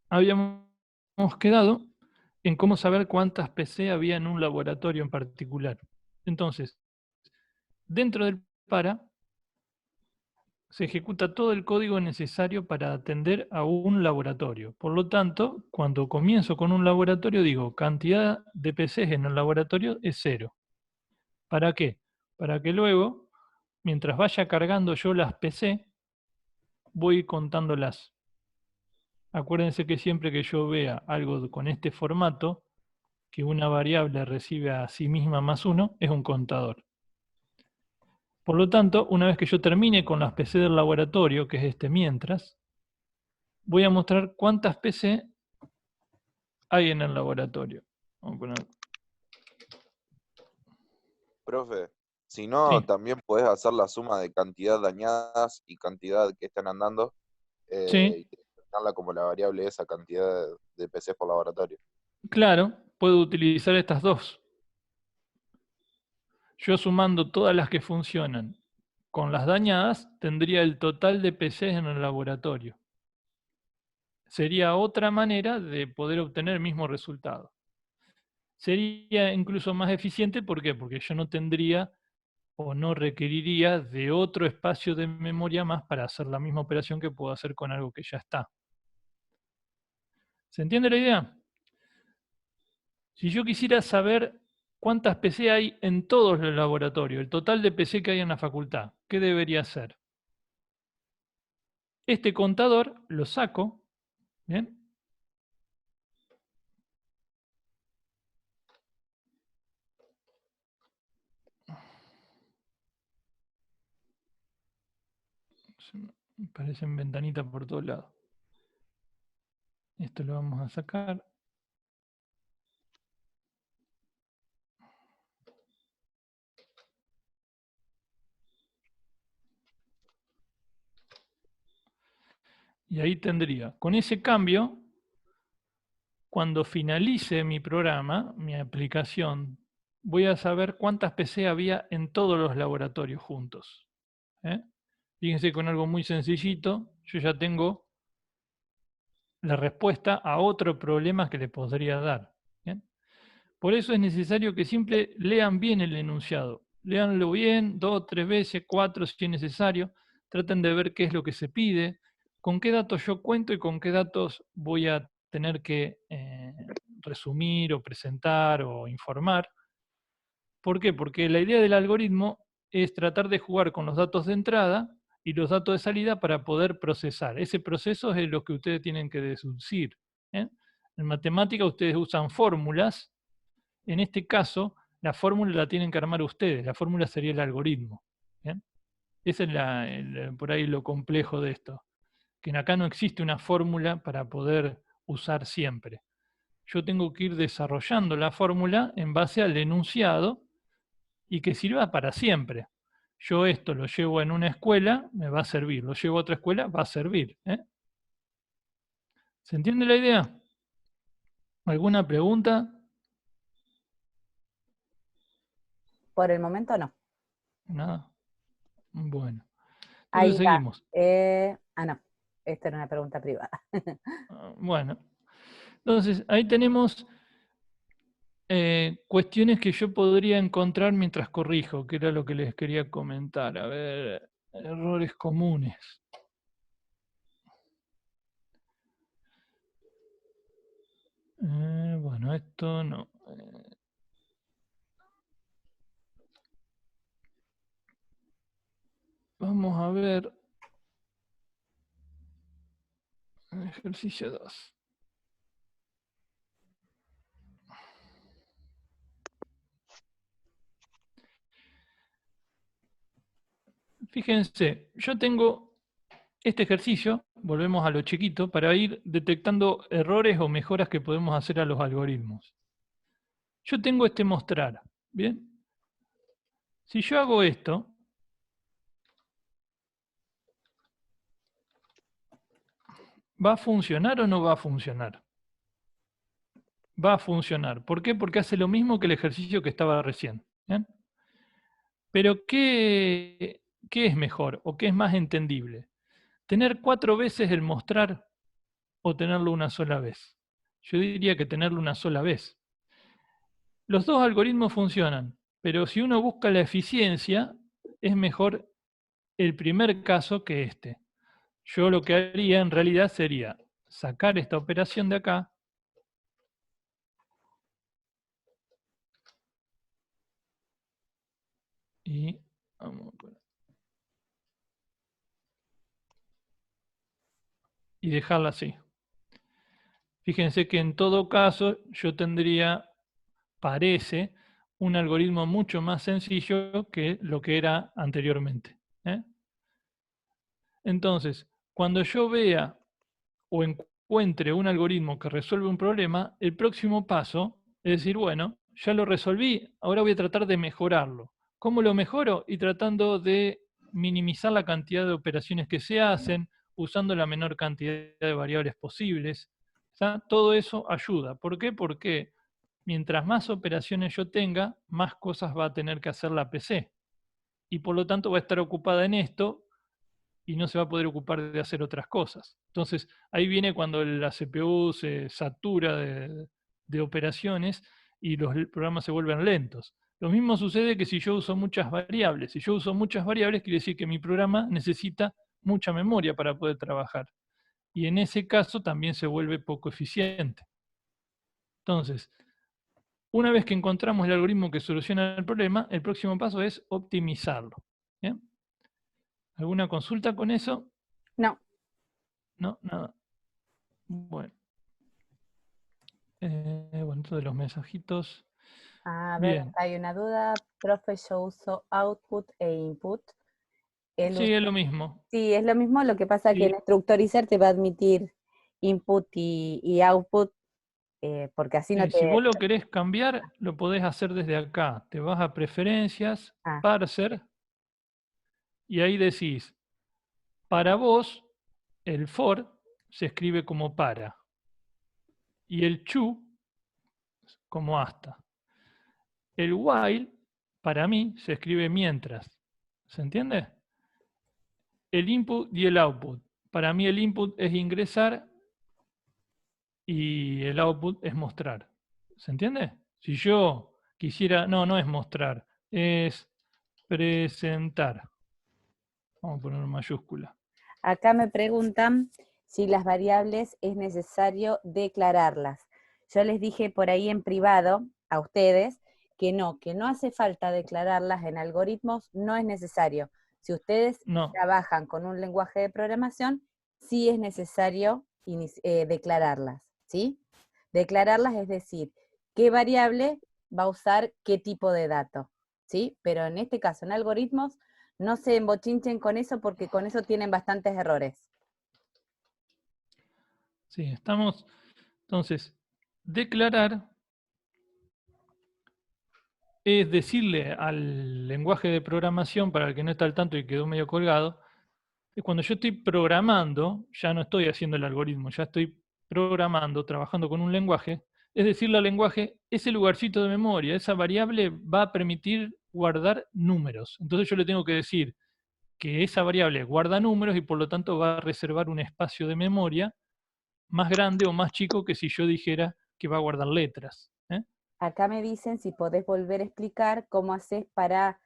habíamos quedado en cómo saber cuántas PC había en un laboratorio en particular. Entonces, dentro del para, se ejecuta todo el código necesario para atender a un laboratorio. Por lo tanto, cuando comienzo con un laboratorio, digo, cantidad de PCs en el laboratorio es 0. ¿Para qué? Para que luego, mientras vaya cargando yo las PC, voy contándolas. Acuérdense que siempre que yo vea algo con este formato, que una variable recibe a sí misma más 1, es un contador. Por lo tanto, una vez que yo termine con las PC del laboratorio, que es este mientras, voy a mostrar cuántas PC hay en el laboratorio. Vamos a poner... Profe, si no, Sí, también podés hacer la suma de cantidad dañadas y cantidad que están andando sí, y determinarla como la variable esa cantidad de PCs por laboratorio. claro, puedo utilizar estas dos. Yo sumando todas las que funcionan con las dañadas, tendría el total de PCs en el laboratorio. Sería otra manera de poder obtener el mismo resultado. Sería incluso más eficiente, ¿por qué? Porque yo no tendría o no requeriría de otro espacio de memoria más para hacer la misma operación que puedo hacer con algo que ya está. ¿Se entiende la idea? Si yo quisiera saber cuántas PC hay en todos los laboratorios, el total de PC que hay en la facultad, ¿qué debería hacer? Este contador lo saco, ¿bien? Me parecen ventanitas por todos lados. Esto lo vamos a sacar. Y ahí tendría, con ese cambio, cuando finalice mi programa, mi aplicación, voy a saber cuántas PC había en todos los laboratorios juntos. ¿eh? Fíjense con algo muy sencillito, yo ya tengo la respuesta a otro problema que le podría dar. ¿bien? Por eso es necesario que siempre lean bien el enunciado. Leanlo bien, 2, 3 veces, 4 si es necesario. Traten de ver qué es lo que se pide, con qué datos yo cuento y con qué datos voy a tener que resumir o presentar o informar. ¿Por qué? Porque la idea del algoritmo es tratar de jugar con los datos de entrada y los datos de salida para poder procesar. Ese proceso es lo que ustedes tienen que deducir. ¿eh? En matemática ustedes usan fórmulas. En este caso, la fórmula la tienen que armar ustedes. La fórmula sería el algoritmo. ¿bien? Ese es por ahí lo complejo de esto. Que acá no existe una fórmula para poder usar siempre. Yo tengo que ir desarrollando la fórmula en base al enunciado y que sirva para siempre. Yo esto lo llevo en una escuela, me va a servir. Lo llevo a otra escuela, va a servir. ¿Se entiende la idea? ¿Alguna pregunta? Por el momento no. Nada. Bueno. Entonces Ahí va. seguimos. No. Esta era una pregunta privada. Bueno. Entonces, ahí tenemos cuestiones que yo podría encontrar mientras corrijo, que era lo que les quería comentar. A ver, errores comunes. Bueno, esto no. Vamos a ver. Ejercicio 2. Fíjense, yo tengo este ejercicio, volvemos a lo chiquito, para ir detectando errores o mejoras que podemos hacer a los algoritmos. Yo tengo este mostrar, ¿bien? Si yo hago esto, ¿va a funcionar o no va a funcionar? Va a funcionar. ¿Por qué? Porque hace lo mismo que el ejercicio que estaba recién. ¿bien? Pero ¿qué es mejor o qué es más entendible? ¿Tener 4 veces el mostrar o tenerlo una sola vez. Yo diría que tenerlo una sola vez. Los dos algoritmos funcionan, pero si uno busca la eficiencia, es mejor el primer caso que este. Yo lo que haría en realidad sería sacar esta operación de acá y vamos a poner, y dejarla así. Fíjense que en todo caso yo tendría, parece, un algoritmo mucho más sencillo que lo que era anteriormente. ¿eh? Entonces, cuando yo vea o encuentre un algoritmo que resuelve un problema, el próximo paso es decir, bueno, ya lo resolví, ahora voy a tratar de mejorarlo. ¿Cómo lo mejoro? Y tratando de minimizar la cantidad de operaciones que se hacen, usando la menor cantidad de variables posibles. ¿Está? Todo eso ayuda. ¿Por qué? Porque mientras más operaciones yo tenga, más cosas va a tener que hacer la PC. Y por lo tanto va a estar ocupada en esto y no se va a poder ocupar de hacer otras cosas. Entonces, ahí viene cuando la CPU se satura de operaciones y los programas se vuelven lentos. Lo mismo sucede que si yo uso muchas variables. Si yo uso muchas variables, quiere decir que mi programa necesita mucha memoria para poder trabajar. Y en ese caso también se vuelve poco eficiente. Entonces, una vez que encontramos el algoritmo que soluciona el problema, el próximo paso es optimizarlo. ¿Bien? ¿Alguna consulta con eso? No. No, nada. Bueno. Bueno, entonces los mensajitos. A ver, Bien. acá hay una duda. Profe, yo uso output e input. Sí, es lo mismo. Sí, es lo mismo, lo que pasa que en Y, Structorizar te va a admitir input y output, porque así no si te... vos lo querés cambiar, lo podés hacer desde acá. Te vas a preferencias, Ah, parser, y ahí decís, para vos, el for se escribe como para, y el chu como hasta. El while, para mí, se escribe mientras. ¿Se entiende? El input y el output. Para mí el input es ingresar y el output es mostrar. ¿Se entiende? Si yo quisiera, no es mostrar, es presentar. Vamos a poner mayúscula. acá me preguntan si las variables es necesario declararlas. Yo les dije por ahí en privado a ustedes que no hace falta declararlas en algoritmos, no es necesario. Si ustedes No, trabajan con un lenguaje de programación, sí es necesario declararlas, ¿sí? Declararlas es decir, qué variable va a usar qué tipo de dato, ¿sí? Pero en este caso, en algoritmos, no se embochinchen con eso porque con eso tienen bastantes errores. sí, estamos. Entonces, declarar es decirle al lenguaje de programación, para el que no está al tanto y quedó medio colgado, es cuando yo estoy programando, ya no estoy haciendo el algoritmo, ya estoy programando, trabajando con un lenguaje, es decirle al lenguaje, ese lugarcito de memoria, esa variable va a permitir guardar números. Entonces yo le tengo que decir que esa variable guarda números y por lo tanto va a reservar un espacio de memoria más grande o más chico que si yo dijera que va a guardar letras. Acá me dicen si podés volver a explicar cómo haces para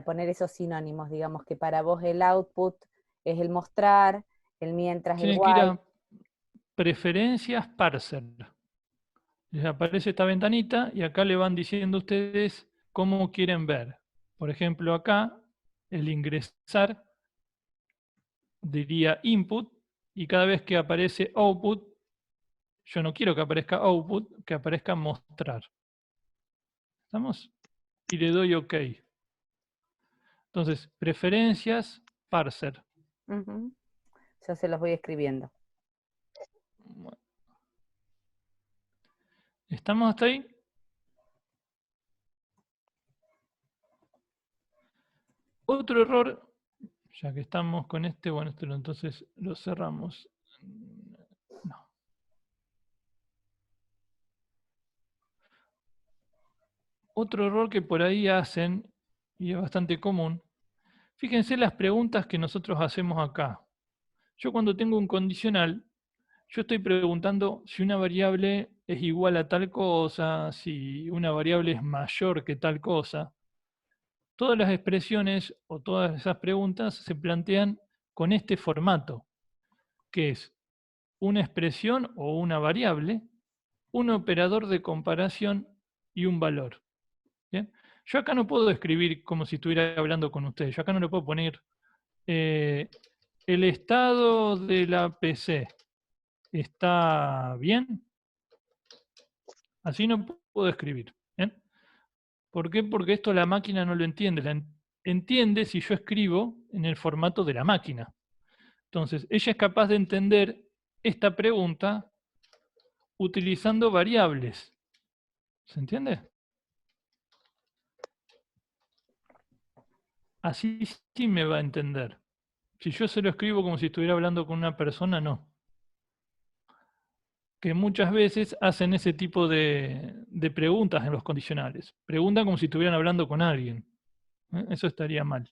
poner esos sinónimos, digamos que para vos el output es el mostrar, el mientras el Tienen que ir while. a preferencias parser. Les aparece esta ventanita y acá le van diciendo ustedes cómo quieren ver. Por ejemplo, acá el ingresar diría input y cada vez que aparece output, yo no quiero que aparezca output, que aparezca mostrar. ¿Estamos? Y le doy OK. Entonces, preferencias, parser. Uh-huh. Yo se los voy escribiendo. ¿Estamos hasta ahí? Otro error, ya que estamos con este, bueno, esto entonces lo cerramos. No. Otro error que por ahí hacen, y es bastante común, fíjense las preguntas que nosotros hacemos acá. Yo cuando tengo un condicional, yo estoy preguntando si una variable es igual a tal cosa, si una variable es mayor que tal cosa. Todas las expresiones o todas esas preguntas se plantean con este formato, que es una expresión o una variable, un operador de comparación y un valor. ¿Bien? Yo acá no puedo escribir como si estuviera hablando con ustedes. Yo acá no le puedo poner el estado de la PC. ¿Está bien? Así no puedo escribir. ¿Bien? ¿Por qué? Porque esto la máquina no lo entiende. Entiende si yo escribo en el formato de la máquina. Entonces, ella es capaz de entender esta pregunta utilizando variables. ¿Se entiende? Así sí me va a entender. Si yo se lo escribo como si estuviera hablando con una persona, no. Que muchas veces hacen ese tipo de preguntas en los condicionales. Preguntan como si estuvieran hablando con alguien. Eso estaría mal.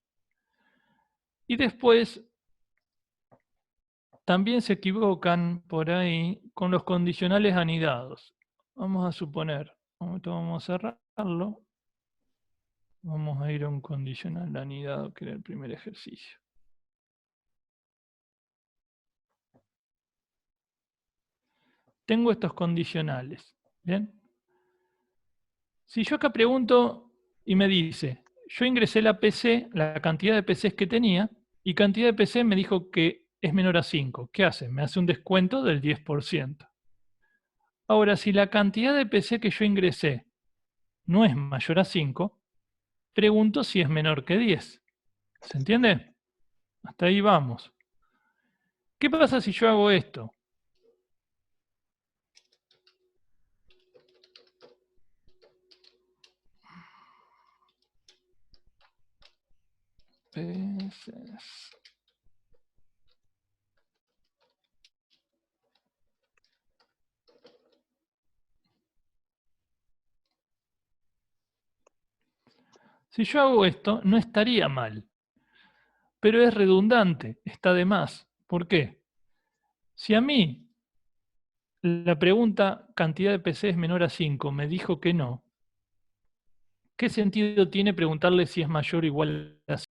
Y después, también se equivocan por ahí con los condicionales anidados. Vamos a suponer, vamos a cerrarlo. Vamos a ir a un condicional anidado, que era el primer ejercicio. Tengo estos condicionales. ¿Bien? Si yo acá pregunto y me dice, yo ingresé la PC, la cantidad de PCs que tenía, y cantidad de PC me dijo que es menor a 5. ¿Qué hace? Me hace un descuento del 10%. Ahora, si la cantidad de PC que yo ingresé no es mayor a 5, pregunto si es menor que 10. ¿Se entiende? Hasta ahí vamos. ¿Qué pasa si yo hago esto? PCs. Si yo hago esto, no estaría mal, pero es redundante, está de más. ¿Por qué? Si a mí la pregunta cantidad de PC es menor a 5 me dijo que no, ¿qué sentido tiene preguntarle si es mayor o igual a 5?